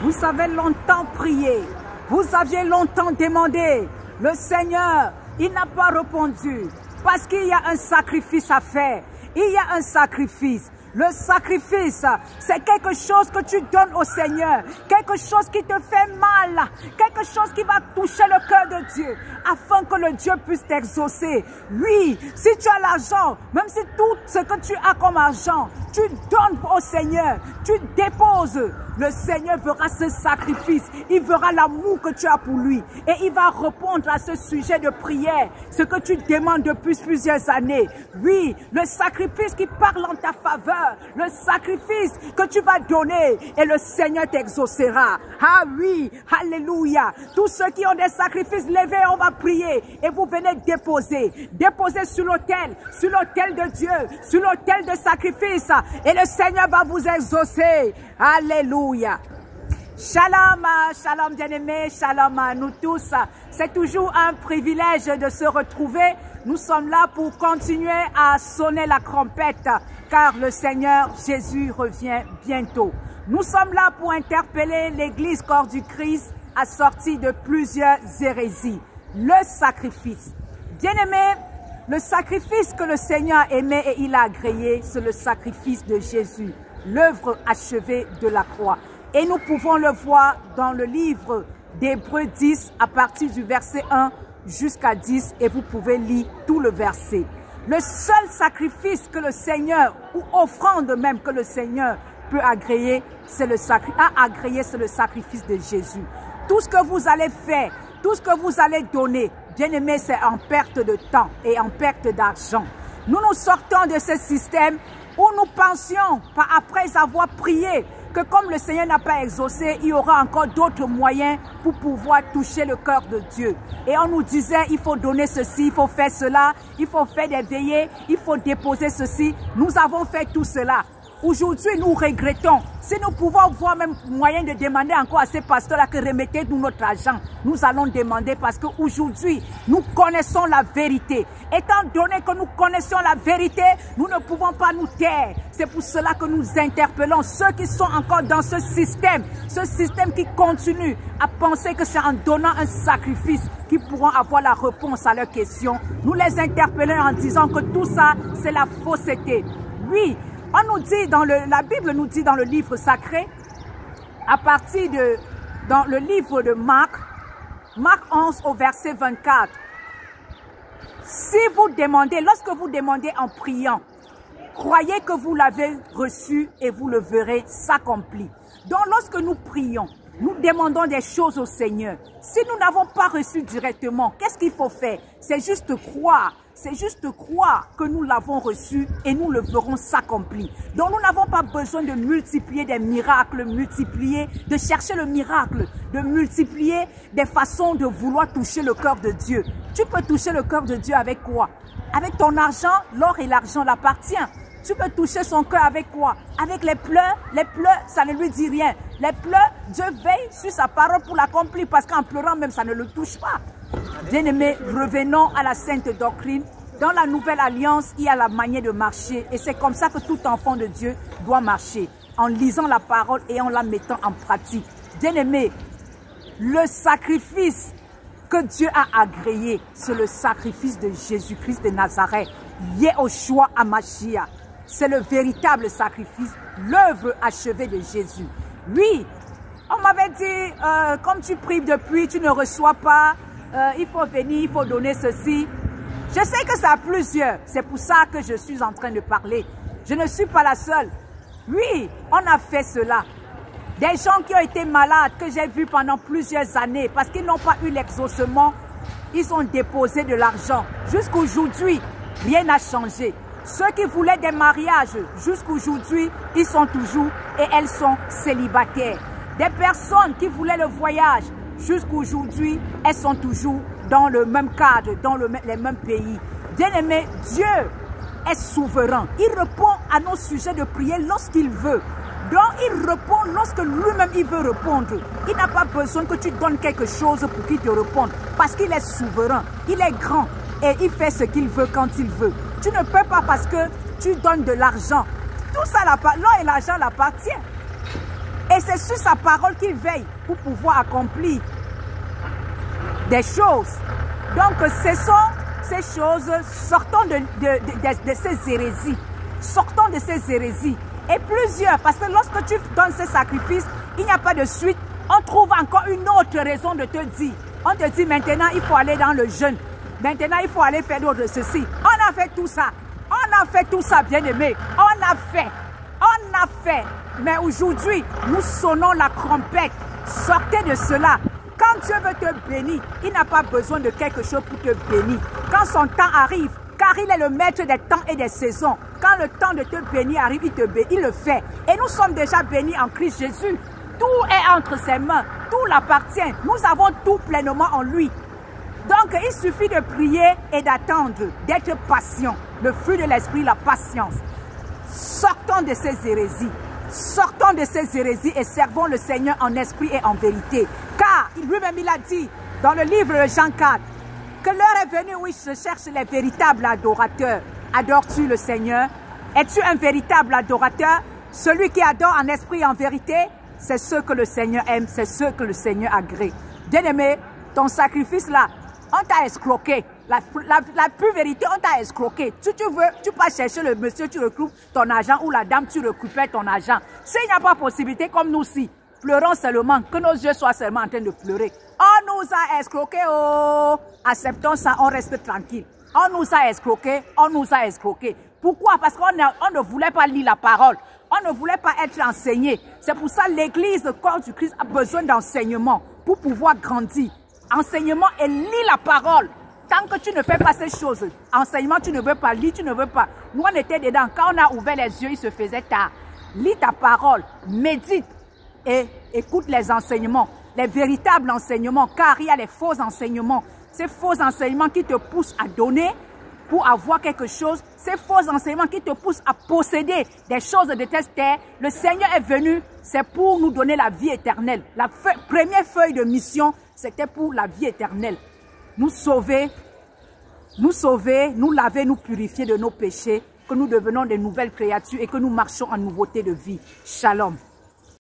Vous avez longtemps prié. Vous aviez longtemps demandé. Le Seigneur, il n'a pas répondu. Parce qu'il y a un sacrifice à faire. Il y a un sacrifice. Le sacrifice, c'est quelque chose que tu donnes au Seigneur. Quelque chose qui te fait mal. Quelque chose qui va toucher le cœur de Dieu. Afin que le Dieu puisse t'exaucer. Oui, si tu as l'argent, même si tout ce que tu as comme argent, tu donnes au Seigneur. Tu déposes. Le Seigneur verra ce sacrifice. Il verra l'amour que tu as pour lui. Et il va répondre à ce sujet de prière. Ce que tu demandes depuis plusieurs années. Oui, le sacrifice qui parle en ta faveur. Le sacrifice que tu vas donner. Et le Seigneur t'exaucera. Ah oui, alléluia. Tous ceux qui ont des sacrifices, levez, on va prier. Et vous venez déposer. Déposer sur l'autel de Dieu. Sur l'autel de sacrifice. Et le Seigneur va vous exaucer. Alléluia. Shalom, shalom bien-aimés, shalom à nous tous. C'est toujours un privilège de se retrouver. Nous sommes là pour continuer à sonner la trompette, car le Seigneur Jésus revient bientôt. Nous sommes là pour interpeller l'Église corps du Christ assortie de plusieurs hérésies. Le sacrifice. Bien-aimés, le sacrifice que le Seigneur aimait et il a agréé, c'est le sacrifice de Jésus, l'œuvre achevée de la croix. Et nous pouvons le voir dans le livre d'Hébreux 10 à partir du verset 1 jusqu'à 10 et vous pouvez lire tout le verset. Le seul sacrifice que le Seigneur, ou offrande même que le Seigneur peut agréer, c'est le sacrifice de Jésus. Tout ce que vous allez faire, tout ce que vous allez donner, bien aimé, c'est en perte de temps et en perte d'argent. Nous nous sortons de ce système où nous pensions, après avoir prié, que comme le Seigneur n'a pas exaucé, il y aura encore d'autres moyens pour pouvoir toucher le cœur de Dieu. Et on nous disait, il faut donner ceci, il faut faire cela, il faut faire des veillées, il faut déposer ceci. Nous avons fait tout cela. Aujourd'hui, nous regrettons. Si nous pouvons voir même moyen de demander encore à ces pasteurs-là que remettez-nous notre argent, nous allons demander parce qu'aujourd'hui, nous connaissons la vérité. Étant donné que nous connaissons la vérité, nous ne pouvons pas nous taire. C'est pour cela que nous interpellons ceux qui sont encore dans ce système qui continue à penser que c'est en donnant un sacrifice qu'ils pourront avoir la réponse à leurs questions. Nous les interpellons en disant que tout ça, c'est la fausseté. Oui, on nous dit la Bible nous dit dans le livre sacré, dans le livre de Marc 11 au verset 24. Si vous demandez, lorsque vous demandez en priant, croyez que vous l'avez reçu et vous le verrez s'accomplir. Donc lorsque nous prions, nous demandons des choses au Seigneur. Si nous n'avons pas reçu directement, qu'est-ce qu'il faut faire? C'est juste croire. C'est juste croire que nous l'avons reçu et nous le verrons s'accomplir. Donc nous n'avons pas besoin de multiplier des miracles, de chercher le miracle, de multiplier des façons de vouloir toucher le cœur de Dieu. Tu peux toucher le cœur de Dieu avec quoi? Avec ton argent, l'or et l'argent l'appartient. Tu peux toucher son cœur avec quoi? Avec les pleurs, ça ne lui dit rien. Les pleurs, Dieu veille sur sa parole pour l'accomplir parce qu'en pleurant même, ça ne le touche pas. Bien-aimés, revenons à la sainte doctrine. Dans la nouvelle alliance, il y a la manière de marcher et c'est comme ça que tout enfant de Dieu doit marcher, en lisant la parole et en la mettant en pratique. Bien-aimés, le sacrifice que Dieu a agréé, c'est le sacrifice de Jésus-Christ de Nazareth, Yeshua HaMashiach. C'est le véritable sacrifice, l'œuvre achevée de Jésus. Oui, on m'avait dit, comme tu pries depuis, tu ne reçois pas, il faut venir, il faut donner ceci. Je sais que ça a plusieurs, c'est pour ça que je suis en train de parler. Je ne suis pas la seule. Oui, on a fait cela. Des gens qui ont été malades, que j'ai vus pendant plusieurs années, parce qu'ils n'ont pas eu l'exaucement, ils ont déposé de l'argent. Jusqu'aujourd'hui, rien n'a changé. Ceux qui voulaient des mariages, jusqu'aujourd'hui, ils sont toujours et elles sont célibataires. Des personnes qui voulaient le voyage, jusqu'aujourd'hui, elles sont toujours dans le même cadre, dans les mêmes pays. Bien-aimé, Dieu est souverain. Il répond à nos sujets de prière lorsqu'il veut. Donc, il répond lorsque lui-même il veut répondre. Il n'a pas besoin que tu donnes quelque chose pour qu'il te réponde. Parce qu'il est souverain, il est grand et il fait ce qu'il veut quand il veut. Tu ne peux pas parce que tu donnes de l'argent. Tout ça, l'or et l'argent l'appartient. Et c'est sur sa parole qu'il veille pour pouvoir accomplir des choses. Donc ce sont ces choses, sortons de ces hérésies. Sortons de ces hérésies. Et plusieurs, parce que lorsque tu donnes ces sacrifices, il n'y a pas de suite. On trouve encore une autre raison de te dire. On te dit maintenant il faut aller dans le jeûne. Maintenant il faut aller faire d'autres ceci. On a fait tout ça. On a fait tout ça, bien-aimé. On a fait. On a fait. Mais aujourd'hui, nous sonnons la trompette. Sortez de cela. Quand Dieu veut te bénir, il n'a pas besoin de quelque chose pour te bénir. Quand son temps arrive, car il est le maître des temps et des saisons. Quand le temps de te bénir arrive, il te bénit, il le fait. Et nous sommes déjà bénis en Christ Jésus. Tout est entre ses mains. Tout l'appartient. Nous avons tout pleinement en lui. Donc, il suffit de prier et d'attendre, d'être patient. Le fruit de l'esprit, la patience. Sortons de ces hérésies. Sortons de ces hérésies et servons le Seigneur en esprit et en vérité. Car lui-même, il a dit dans le livre de Jean 4 que l'heure est venue où il se cherche les véritables adorateurs. Adores-tu le Seigneur? Es-tu un véritable adorateur? Celui qui adore en esprit et en vérité, c'est ce que le Seigneur aime, c'est ce que le Seigneur agrée. Bien-aimé, ton sacrifice là, on t'a escroqué. La pure vérité, on t'a escroqué. Si tu veux, tu peux chercher le monsieur, tu recoupes ton argent, ou la dame, tu récupères ton argent. S'il n'y a pas possibilité, comme nous aussi, pleurons seulement, que nos yeux soient seulement en train de pleurer. On nous a escroqué, oh! Acceptons ça, on reste tranquille. On nous a escroqué, on nous a escroqué. Pourquoi? Parce qu'on ne voulait pas lire la parole. On ne voulait pas être enseigné. C'est pour ça que l'Église, le corps du Christ, a besoin d'enseignement pour pouvoir grandir. Enseignement et lis la parole. Tant que tu ne fais pas ces choses, enseignement, tu ne veux pas, lire, tu ne veux pas. Nous, on était dedans. Quand on a ouvert les yeux, il se faisait tard. Lis ta parole, médite et écoute les enseignements, les véritables enseignements, car il y a les faux enseignements. Ces faux enseignements qui te poussent à donner pour avoir quelque chose, ces faux enseignements qui te poussent à posséder des choses de cette terre. Le Seigneur est venu, c'est pour nous donner la vie éternelle. La première feuille de mission, c'était pour la vie éternelle. Nous sauver, nous laver, nous purifier de nos péchés, que nous devenons de nouvelles créatures et que nous marchons en nouveauté de vie. Shalom.